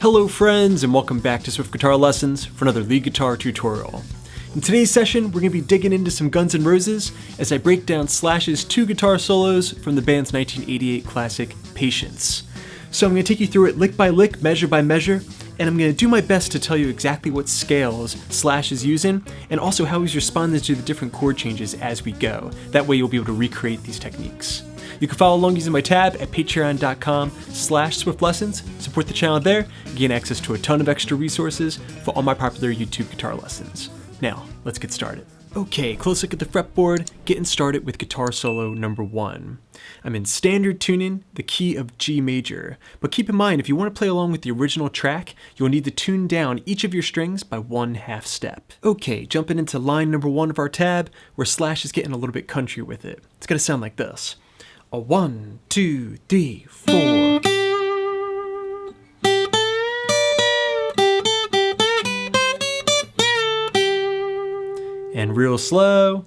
Hello friends, and welcome back to Swift Guitar Lessons for another lead guitar tutorial. In today's session, we're going to be digging into some Guns N' Roses as I break down Slash's two guitar solos from the band's 1988 classic, Patience. So I'm going to take you through it lick by lick, measure by measure, and I'm going to do my best to tell you exactly what scales Slash is using, and also how he's responding to the different chord changes as we go. That way you'll be able to recreate these techniques. You can follow along using my tab at patreon.com/swiftlessons, support the channel there, and gain access to a ton of extra resources for all my popular YouTube guitar lessons. Now, let's get started. Okay, close look at the fretboard, getting started with guitar solo number 1. I'm in standard tuning, the key of G major, but keep in mind if you want to play along with the original track, you'll need to tune down each of your strings by 1/2 step. Okay, jumping into line number 1 of our tab, where Slash is getting a little bit country with it. It's gonna sound like this. A 1, 2, 3, 4. And real slow.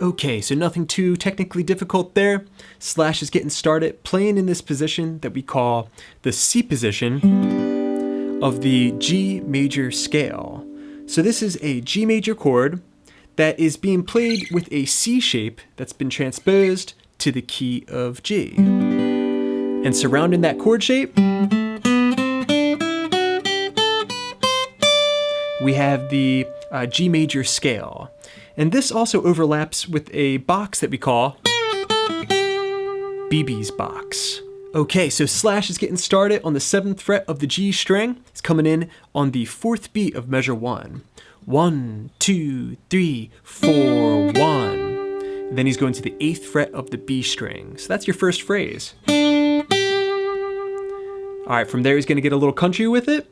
Okay, so nothing too technically difficult there. Slash is getting started playing in this position that we call the C position of the G major scale. So this is a G major chord that is being played with a C shape that's been transposed to the key of G. And surrounding that chord shape, we have the G major scale. And this also overlaps with a box that we call BB's box. Okay, so Slash is getting started on the 7th fret of the G string. It's coming in on the 4th beat of measure 1. 1, 2, 3, 4, 1. And then he's going to the 8th fret of the B string. So that's your first phrase. All right, from there he's going to get a little country with it.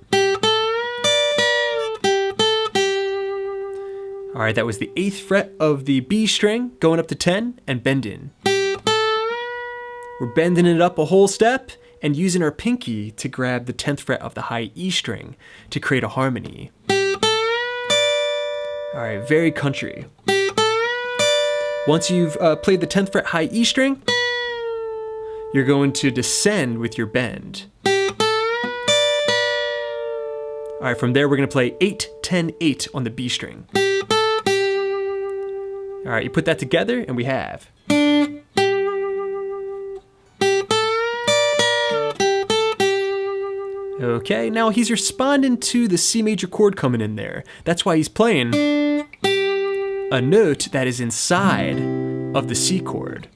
All right, that was the 8th fret of the B string, going up to 10 and bending. We're bending it up a whole step and using our pinky to grab the 10th fret of the high E string to create a harmony. All right, very country. Once you've played the 10th fret high E string, you're going to descend with your bend. All right, from there we're going to play 8, 10, 8 on the B string. All right, you put that together and we have. Okay, now he's responding to the C major chord coming in there. That's why he's playing a note that is inside of the C chord.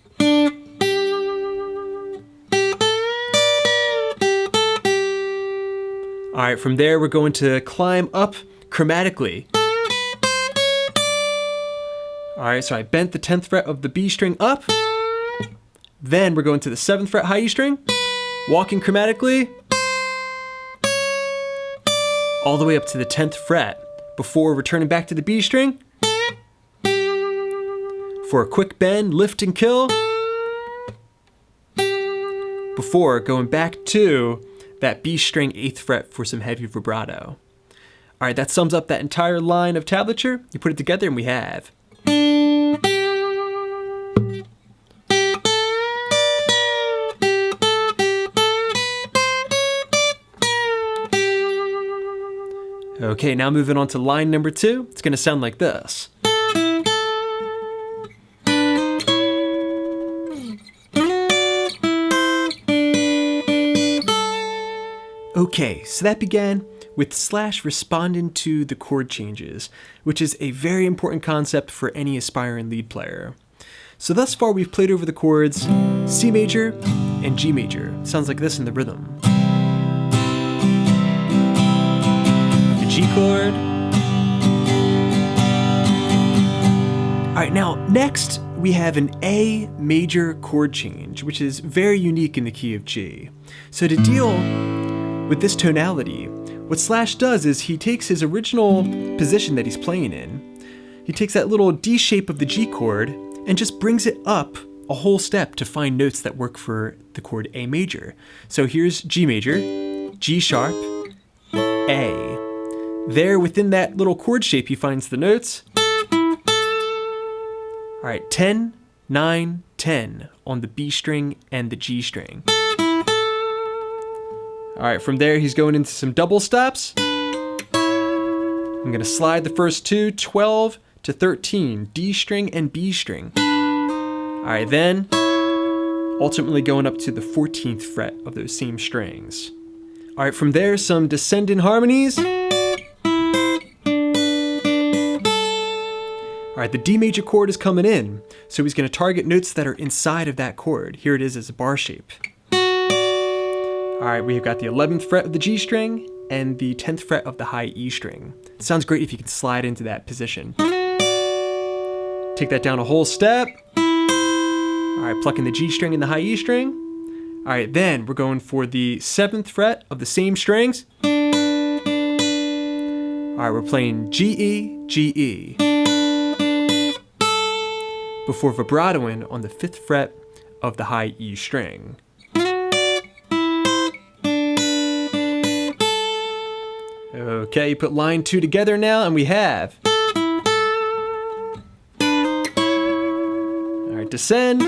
All right, from there we're going to climb up chromatically. All right, so I bent the 10th fret of the B string up. Then we're going to the 7th fret high E string, walking chromatically all the way up to the 10th fret before returning back to the B string for a quick bend, lift and kill, before going back to that B string 8th fret for some heavy vibrato. All right, that sums up that entire line of tablature. You put it together and we have. Okay, now moving on to line number 2, it's going to sound like this. Okay, so that began with Slash responding to the chord changes, which is a very important concept for any aspiring lead player. So thus far we've played over the chords C major and G major. Sounds like this in the rhythm. G chord. All right, now next we have an A major chord change, which is very unique in the key of G. So to deal with this tonality, what Slash does is he takes his original position that he's playing in, he takes that little D shape of the G chord and just brings it up a whole step to find notes that work for the chord A major. So here's G major, G sharp, A. There within that little chord shape he finds the notes All right, 10, 9, 10 on the B string and the G string. All right, from there, he's going into some double stops. I'm gonna slide the first two, 12 to 13, D string and B string. All right, then ultimately going up to the 14th fret of those same strings. All right, from there, some descendant harmonies. All right, the D major chord is coming in, so he's gonna target notes that are inside of that chord. Here it is as a bar shape. All right, we've got the 11th fret of the G string and the 10th fret of the high E string. It sounds great if you can slide into that position. Take that down a whole step. All right, plucking the G string and the high E string. All right, then we're going for the 7th fret of the same strings. All right, we're playing G, E, G, E. Before vibratoing on the 5th fret of the high E string. Okay, put line 2 together now, and we have. All right, descend.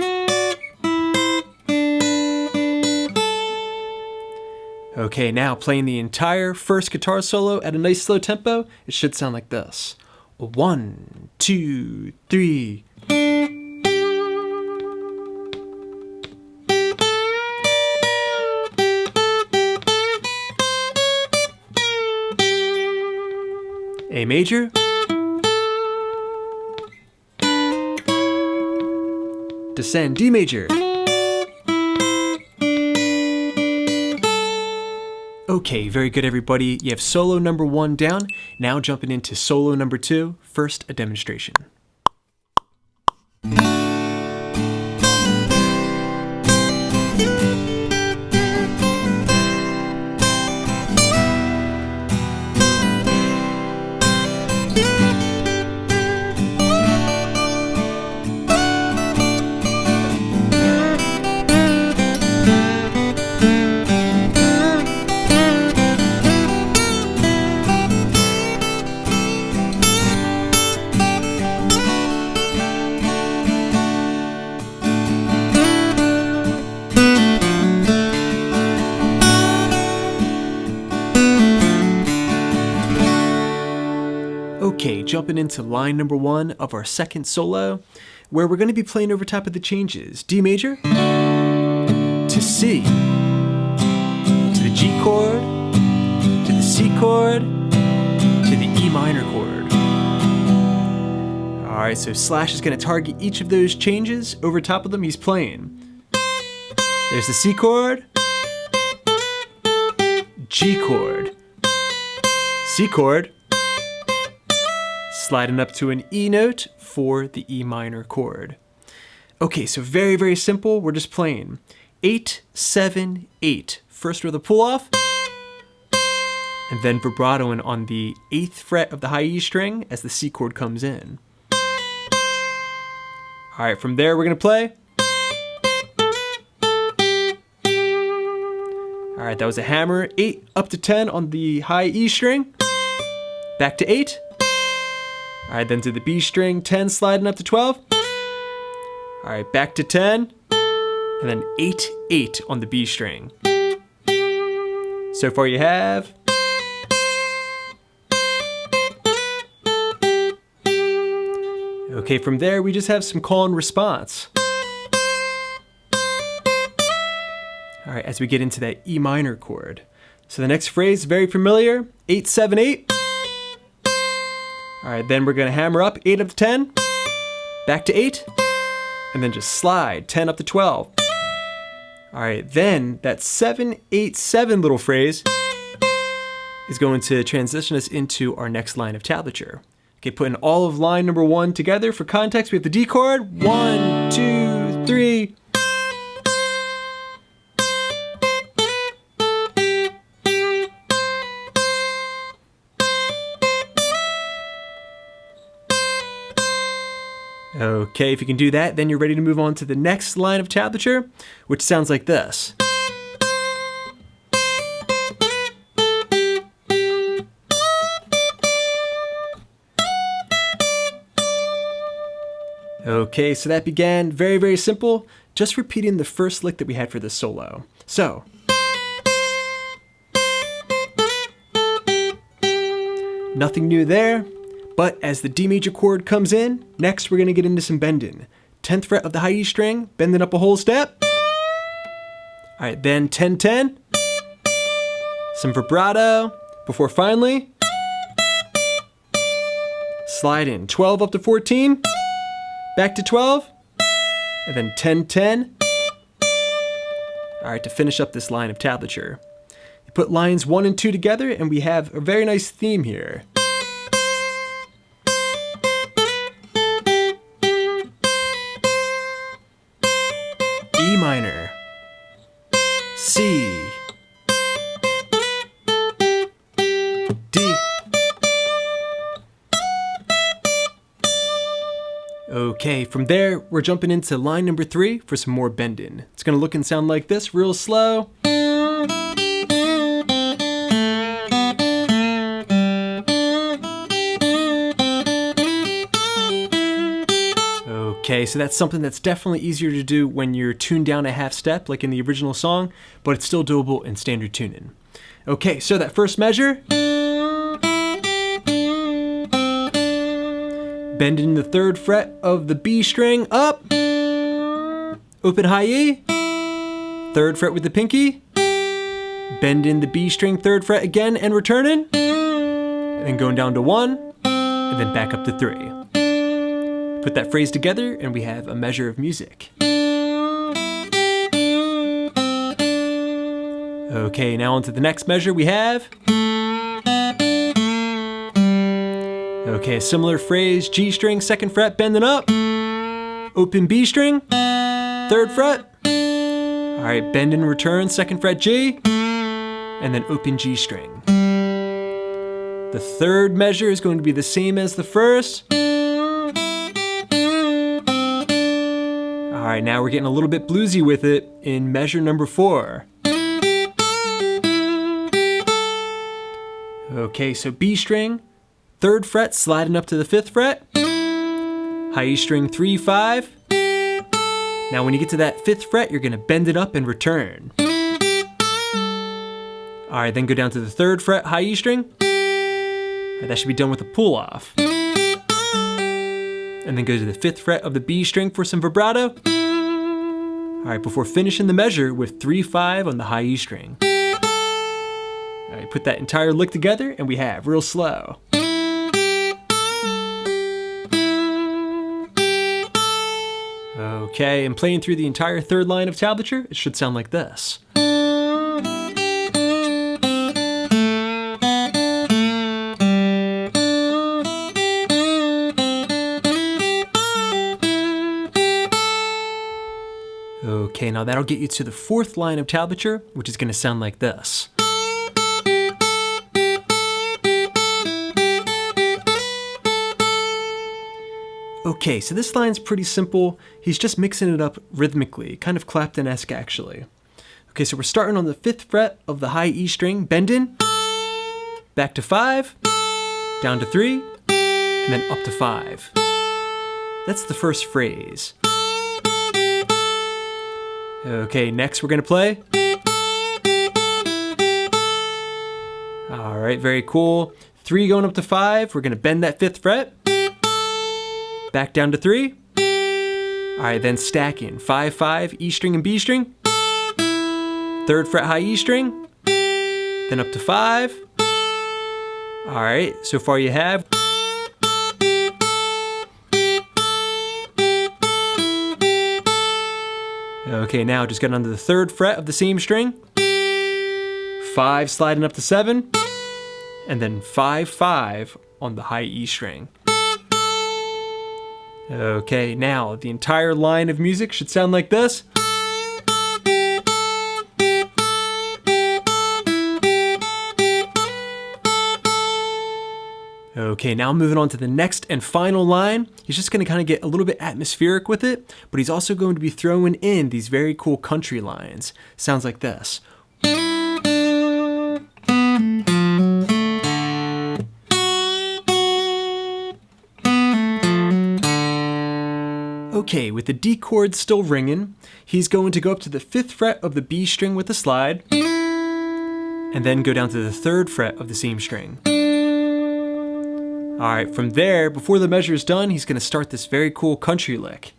Okay, now playing the entire first guitar solo at a nice slow tempo, it should sound like this. 1, 2, 3. A major, descend, D major. Okay, very good everybody. You have solo number 1 down. Now jumping into solo number 2. First, a demonstration. Okay, jumping into line number 1 of our second solo, where we're going to be playing over top of the changes. D major, to C, to the G chord, to the C chord, to the E minor chord. Alright, so Slash is going to target each of those changes. Over top of them, he's playing. There's the C chord, G chord, C chord, sliding up to an E note for the E minor chord. Okay, so very, very simple. We're just playing 8, 7, 8. First row of the pull off, and then vibratoing on the 8th fret of the high E string as the C chord comes in. All right, from there we're gonna play. All right, that was a hammer. 8 up to 10 on the high E string. Back to 8. All right, then to the B string, 10 sliding up to 12. All right, back to 10, and then 8, 8 on the B string. So far you have. Okay, from there we just have some call and response. All right, as we get into that E minor chord. So the next phrase, very familiar, 8, 7, 8. All right, then we're gonna hammer up 8 up to 10, back to 8, and then just slide 10 up to 12. All right, then that 7, 8, 7 little phrase is going to transition us into our next line of tablature. Okay, putting all of line number 1 together for context, we have the D chord, 1, 2, 3. Okay, if you can do that, then you're ready to move on to the next line of tablature, which sounds like this. Okay, so that began very, very simple, just repeating the first lick that we had for this solo. So, nothing new there, but as the D major chord comes in, next we're going to get into some bending. 10th fret of the high E string, bending up a whole step. All right, then 10-10, some vibrato, before finally sliding 12 up to 14, back to 12, and then 10-10. All right, to finish up this line of tablature. You put lines 1 and 2 together, and we have a very nice theme here. E minor, C, D. Okay, from there, we're jumping into line number 3 for some more bending. It's gonna look and sound like this, real slow. Okay, so that's something that's definitely easier to do when you're tuned down a half step, like in the original song, but it's still doable in standard tuning. Okay, so that first measure, bending the 3rd fret of the B string up, open high E, 3rd fret with the pinky, bending the B string 3rd fret again and returning, and then going down to 1, and then back up to 3. Put that phrase together and we have a measure of music. Okay, now on to the next measure we have. Okay, a similar phrase, G string, 2nd fret, bending up. Open B string, 3rd fret. All right, bend and return, 2nd fret G, and then open G string. The 3rd measure is going to be the same as the first. All right, now we're getting a little bit bluesy with it in measure number 4. Okay, so B string, 3rd fret, sliding up to the 5th fret. High E string 3, 5. Now when you get to that 5th fret, you're gonna bend it up and return. All right, then go down to the 3rd fret, high E string. All right, that should be done with a pull off. And then go to the 5th fret of the B string for some vibrato. All right, before finishing the measure with 3, 5 on the high E string. All right, put that entire lick together and we have real slow. Okay, and playing through the entire 3rd line of tablature, it should sound like this. Okay, now that'll get you to the 4th line of tablature, which is gonna sound like this. Okay, so this line's pretty simple. He's just mixing it up rhythmically, kind of Clapton-esque actually. Okay, so we're starting on the 5th fret of the high E string, bending, back to 5, down to 3, and then up to 5. That's the first phrase. Okay, next we're gonna play. All right, very cool. 3 going up to 5, we're gonna bend that 5th fret. Back down to 3. All right, then stacking 5, 5, E string and B string. 3rd fret high E string. Then up to 5. All right, so far you have. Okay, now just get onto the 3rd fret of the same string. 5 sliding up to 7. And then 5, 5 on the high E string. Okay, now the entire line of music should sound like this. Okay, now moving on to the next and final line. He's just gonna kind of get a little bit atmospheric with it, but he's also going to be throwing in these very cool country lines. Sounds like this. Okay, with the D chord still ringing, he's going to go up to the 5th fret of the B string with the slide, and then go down to the 3rd fret of the same string. Alright, from there, before the measure is done, he's going to start this very cool country lick.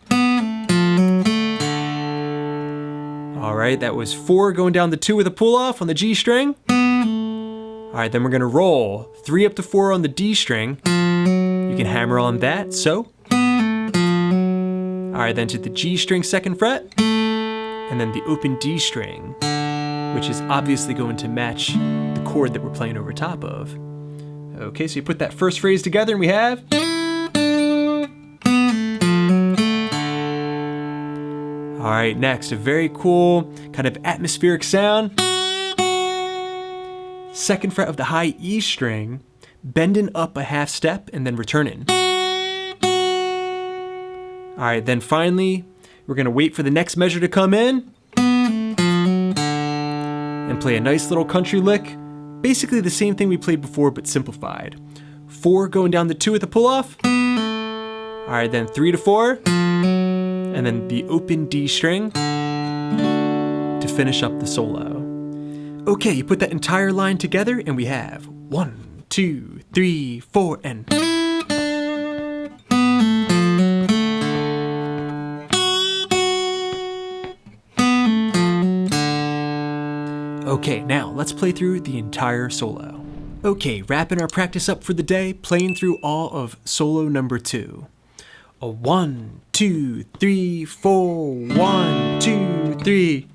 Alright, that was 4 going down the 2 with a pull off on the G string. Alright, then we're going to roll 3 up to 4 on the D string. You can hammer on that, so. Alright, then to the G string 2nd fret, and then the open D string, which is obviously going to match the chord that we're playing over top of. Okay, so you put that first phrase together and we have. Alright, next, a very cool kind of atmospheric sound. 2nd fret of the high E string, bending up a half step and then returning. Alright, then finally, we're going to wait for the next measure to come in and play a nice little country lick. Basically the same thing we played before, but simplified. 4 going down the 2 with a pull off. Alright, then 3 to 4. And then the open D string to finish up the solo. Okay, you put that entire line together and we have 1, 2, 3, 4, and. Okay, now let's play through the entire solo. Okay, wrapping our practice up for the day, playing through all of solo number 2. A 1, 2, 3, 4, 1, 2, 3.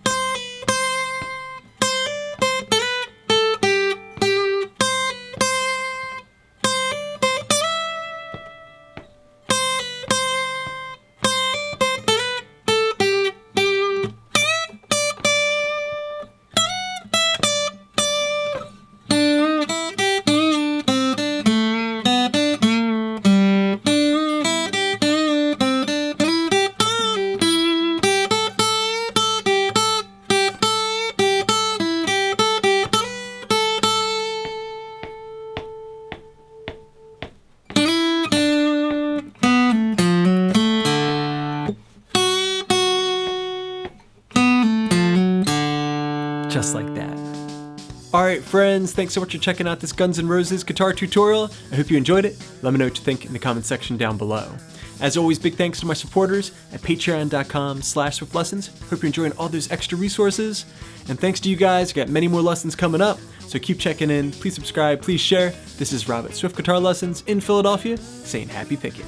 Just like that. Alright friends, thanks so much for checking out this Guns N' Roses guitar tutorial. I hope you enjoyed it. Let me know what you think in the comment section down below. As always, big thanks to my supporters at patreon.com/swiftlessons. Hope you're enjoying all those extra resources. And thanks to you guys, I got many more lessons coming up, so keep checking in. Please subscribe, please share. This is Rob at Swift Guitar Lessons in Philadelphia, saying happy picking.